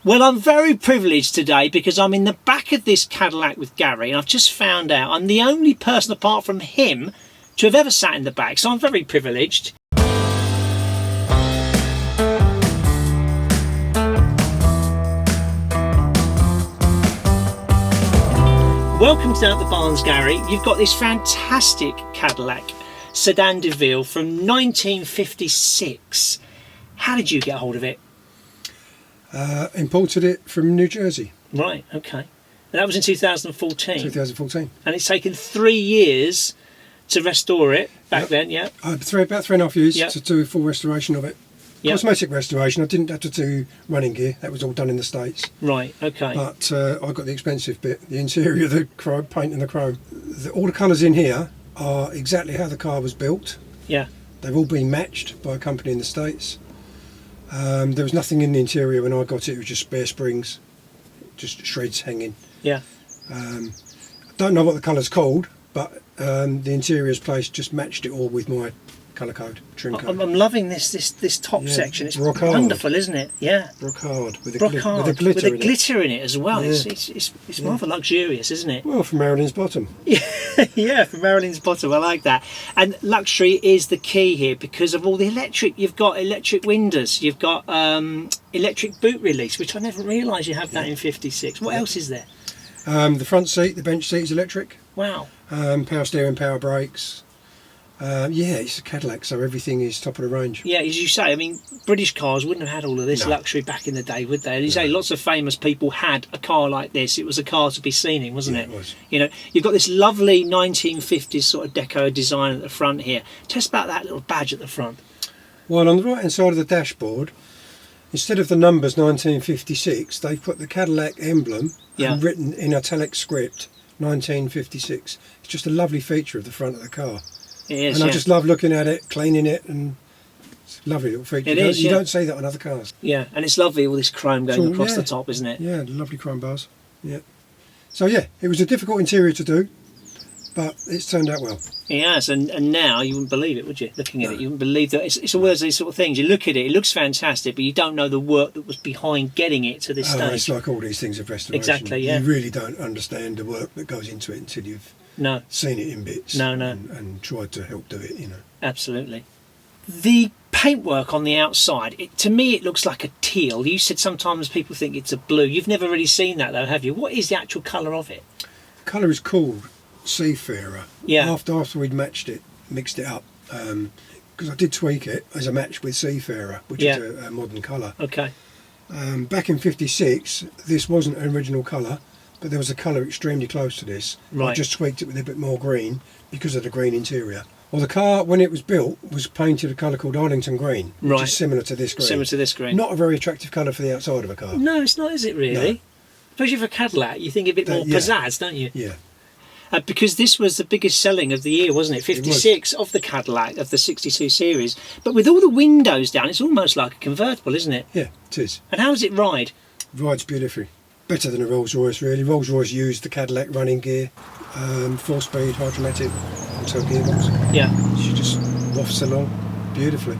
Well, I'm very privileged today because I'm in the back of this Cadillac with Gary, and I've just found out I'm the only person apart from him to have ever sat in the back, so I'm very privileged. Welcome to Down at the Barns, Gary. You've got this fantastic Cadillac Sedan De Ville from 1956. How did you get hold of it? Imported it from New Jersey. Right, okay. And that was in 2014. 2014. And it's taken 3 years to restore it back then, yeah? About 3.5 years to do a full restoration of it. Cosmetic restoration. I didn't have to do running gear. That was all done in the States. Right, okay. But I got the expensive bit, the interior, the chrome, paint and the chrome. All the colours in here are exactly how the car was built. Yeah. They've all been matched by a company in the States. There was nothing in the interior when I got it. It was just spare springs, just shreds hanging. Yeah. I don't know what the colour's called, but the interior's place just matched it all with my colour code, trim code. I'm loving this top section. It's brocade. Wonderful, isn't it? Yeah. Brocade with a glitter in it as well. Yeah. It's rather luxurious, isn't it? Well, for Marilyn's bottom. Yeah, for Marilyn's bottom. I like that. And luxury is the key here because of all the electric. You've got electric windows. You've got electric boot release, which I never realised you have that in 56. What else is there? The front seat, the bench seat is electric. Wow. Power steering, power brakes. It's a Cadillac, so everything is top of the range. Yeah, as you say, I mean, British cars wouldn't have had all of this luxury back in the day, would they? And you say lots of famous people had a car like this. It was a car to be seen in, wasn't it? It was. You know, you've got this lovely 1950s sort of deco design at the front here. Tell us about that little badge at the front. Well, on the right hand side of the dashboard, instead of the numbers 1956, they've put the Cadillac emblem and written in italic script 1956. It's just a lovely feature of the front of the car. It is, and I just love looking at it, cleaning it, and it's a lovely little feature. You don't see that on other cars. Yeah, and it's lovely, all this chrome going across the top, isn't it? Yeah, lovely chrome bars. Yeah. So yeah, it was a difficult interior to do, but it's turned out well. It has, and now you wouldn't believe it, would you? Looking at it, you wouldn't believe that. It's all those sort of things. You look at it, it looks fantastic, but you don't know the work that was behind getting it to this stage. It's like all these things of restoration. Exactly, yeah. You really don't understand the work that goes into it until you've seen it in bits. And tried to help do it, you know. Absolutely. The paintwork on the outside, to me it looks like a teal. You said sometimes people think it's a blue. You've never really seen that though, have you? What is the actual colour of it? The colour is called Seafarer. Yeah. After we'd mixed it up, because I did tweak it as a match with Seafarer, which is a modern colour. Okay. Back in 56, this wasn't an original colour, but there was a colour extremely close to this. Right. I just tweaked it with a bit more green because of the green interior. Well, the car, when it was built, was painted a colour called Arlington Green, which is similar to this green. Similar to this green. Not a very attractive colour for the outside of a car. No, it's not, is it really? No. Especially for a Cadillac, you think a bit more pizzazz, don't you? Yeah. Because this was the biggest selling of the year, wasn't it? 56 of the Cadillac, of the 62 series. But with all the windows down, it's almost like a convertible, isn't it? Yeah, it is. And how does it ride? Rides beautifully. Better than a Rolls-Royce, really. Rolls-Royce used the Cadillac running gear, 4-speed, hydromatic, auto gearbox. Yeah. She just wafts along beautifully.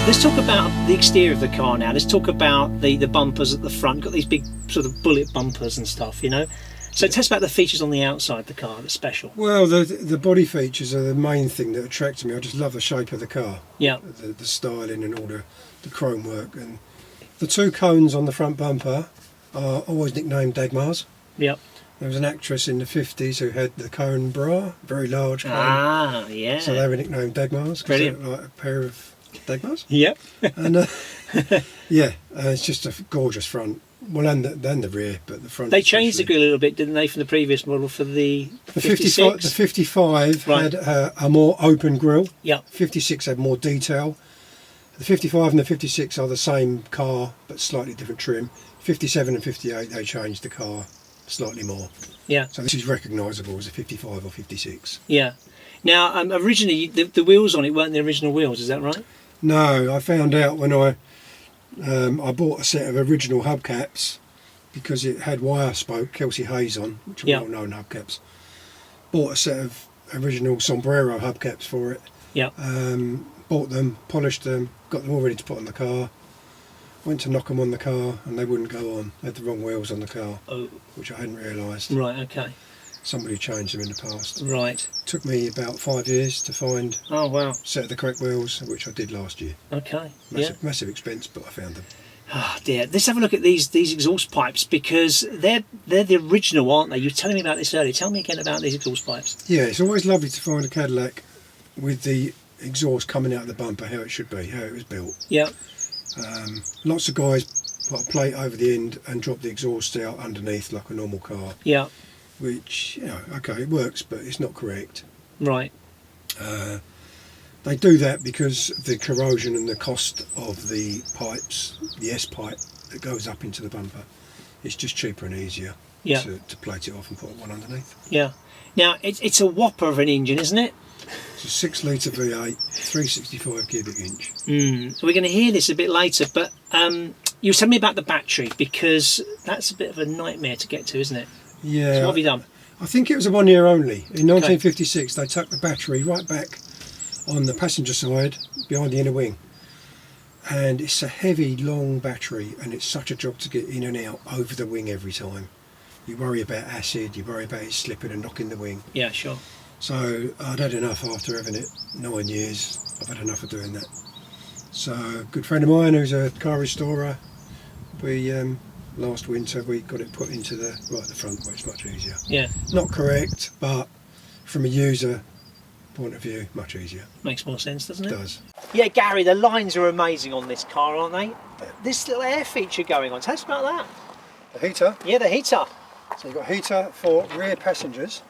Let's talk about the exterior of the car now. Let's talk about the bumpers at the front. Got these big sort of bullet bumpers and stuff, you know. So tell us about the features on the outside of the car that's special. Well, the body features are the main thing that attracted me. I just love the shape of the car. Yeah. The styling and all the chrome work. And the two cones on the front bumper are always nicknamed Dagmars. Yep. There was an actress in the 50s who had the cone bra, very large cone. Ah, yeah. So they were nicknamed Dagmars. Brilliant. Like a pair of Dagmars. Yep. And it's just a gorgeous front. Well, and the rear, but the front. They changed the grille a little bit, didn't they, from the previous model for the 55? The 55 had a more open grille. Yeah. 56 had more detail. The 55 and the 56 are the same car, but slightly different trim. 57 and 58, they changed the car slightly more. Yeah. So this is recognisable as a 55 or 56. Yeah. Now, originally the wheels on it weren't the original wheels. Is that right? No, I found out when I bought a set of original hubcaps because it had wire spoke Kelsey Hayes on, which are well-known hubcaps. Bought a set of original sombrero hubcaps for it. Yeah. Bought them, polished them, got them all ready to put on the car. Went to knock them on the car and they wouldn't go on. They had the wrong wheels on the car, which I hadn't realised. Right, okay. Somebody changed them in the past. Right. Took me about 5 years to find a set of the correct wheels, which I did last year. Okay. Massive expense, but I found them. Oh dear. Let's have a look at these exhaust pipes, because they're the original, aren't they? You were telling me about this earlier. Tell me again about these exhaust pipes. Yeah, it's always lovely to find a Cadillac with the exhaust coming out of the bumper how it should be, how it was built. Yeah. Lots of guys put a plate over the end and drop the exhaust out underneath like a normal car. Yeah. Which, okay, it works, but it's not correct. Right. They do that because of the corrosion and the cost of the pipes, the S-pipe that goes up into the bumper. It's just cheaper and easier to plate it off and put one underneath. Yeah. Now, it's a whopper of an engine, isn't it? It's a 6 litre V8, 365 cubic inch. So we're going to hear this a bit later, but you were telling me about the battery, because that's a bit of a nightmare to get to, isn't it? Yeah. So what have you done? I think it was a 1 year only. In 1956, they tucked the battery right back on the passenger side behind the inner wing. And it's a heavy, long battery, and it's such a job to get in and out over the wing every time. You worry about acid, you worry about it slipping and knocking the wing. Yeah, sure. So I'd had enough after having it 9 years. I've had enough of doing that. So a good friend of mine who's a car restorer, we last winter we got it put into the right at the front where it's much easier. Yeah. Not correct, but from a user point of view, much easier. Makes more sense, doesn't it? It does. Yeah, Gary, the lines are amazing on this car, aren't they? This little air feature going on. Tell us about that. The heater. Yeah, the heater. So you've got heater for rear passengers.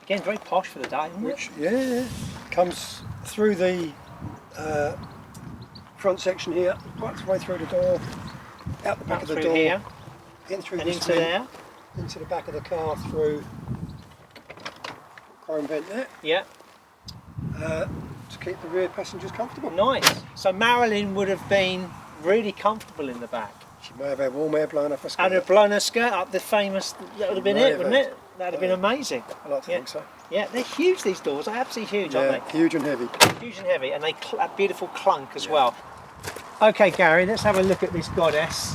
Again, very posh for the day, isn't it? Yeah, comes through the front section here, right the way through the door, out the back of the door, here, in through and this into there, into the back of the car through chrome vent there. Yeah. To keep the rear passengers comfortable. Nice. So Marilyn would have been really comfortable in the back. She may have had warm air blowing off her skirt. And have blown her skirt up, the famous, that would have been it, wouldn't it? That would have been amazing. I like to think so. Yeah, they're huge, these doors, they're absolutely huge, aren't they? Huge and heavy. Huge and heavy, and they have beautiful clunk as well. Okay, Gary, let's have a look at this goddess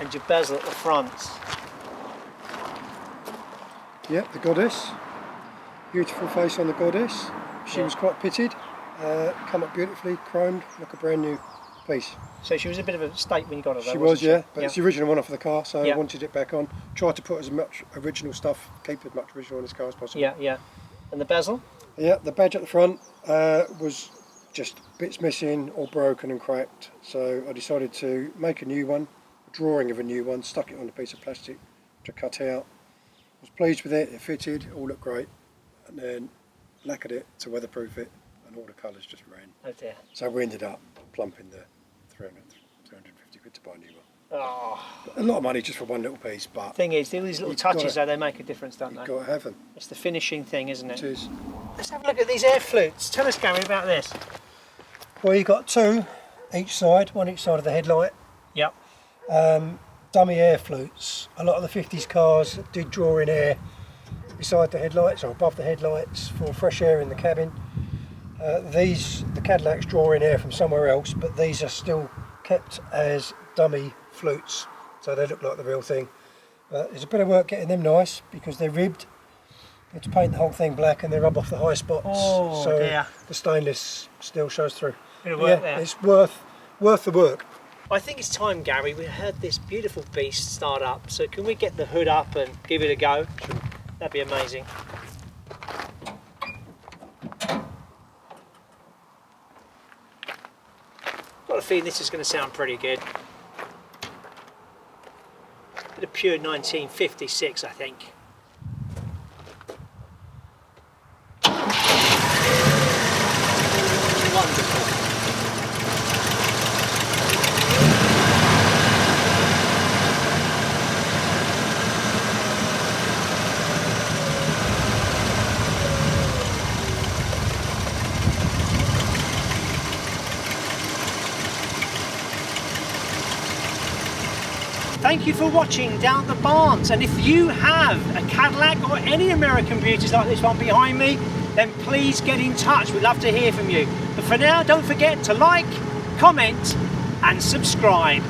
and your bezel at the front. Yep, the goddess. Beautiful face on the goddess. She was quite pitted. Come up beautifully, chromed, like a brand new piece. So she was a bit of a state when you got her, though, She wasn't was, but it's the original one off of the car, so Yeah. I wanted it back on. Tried to put as much original stuff, keep as much original on this car as possible. Yeah, yeah. And the bezel? Yeah, the badge at the front was just bits missing or broken and cracked, so I decided to make a new one, a drawing of a new one, stuck it on a piece of plastic to cut out. Was pleased with it, it fitted, all looked great, and then lacquered it to weatherproof it, and all the colours just ran. Oh dear. So we ended up plumping the 350 quid to buy a new one. Oh. A lot of money just for one little piece, but... Thing is, all these little touches though, they make a difference, don't they? You've got to have them. It's the finishing thing, isn't it? It is. Let's have a look at these air flutes. Tell us, Gary, about this. Well, you've got two each side, one each side of the headlight. Yep. Dummy air flutes. A lot of the 50s cars did draw in air beside the headlights or above the headlights for fresh air in the cabin. The Cadillacs draw in air from somewhere else, but these are still kept as dummy flutes, so they look like the real thing. There's a bit of work getting them nice because they're ribbed. You have to paint the whole thing black and they rub off the high spots, so dear. The stainless still shows through. Bit of work there. It's worth the work. I think it's time, Gary. We heard this beautiful beast start up, so can we get the hood up and give it a go? Sure. That'd be amazing. Got a feeling this is going to sound pretty good. Bit of pure 1956, I think. Wonderful. Thank you for watching Down the Barns, and if you have a Cadillac or any American beauties like this one behind me, then please get in touch. We'd love to hear from you. But for now, don't forget to like, comment and subscribe.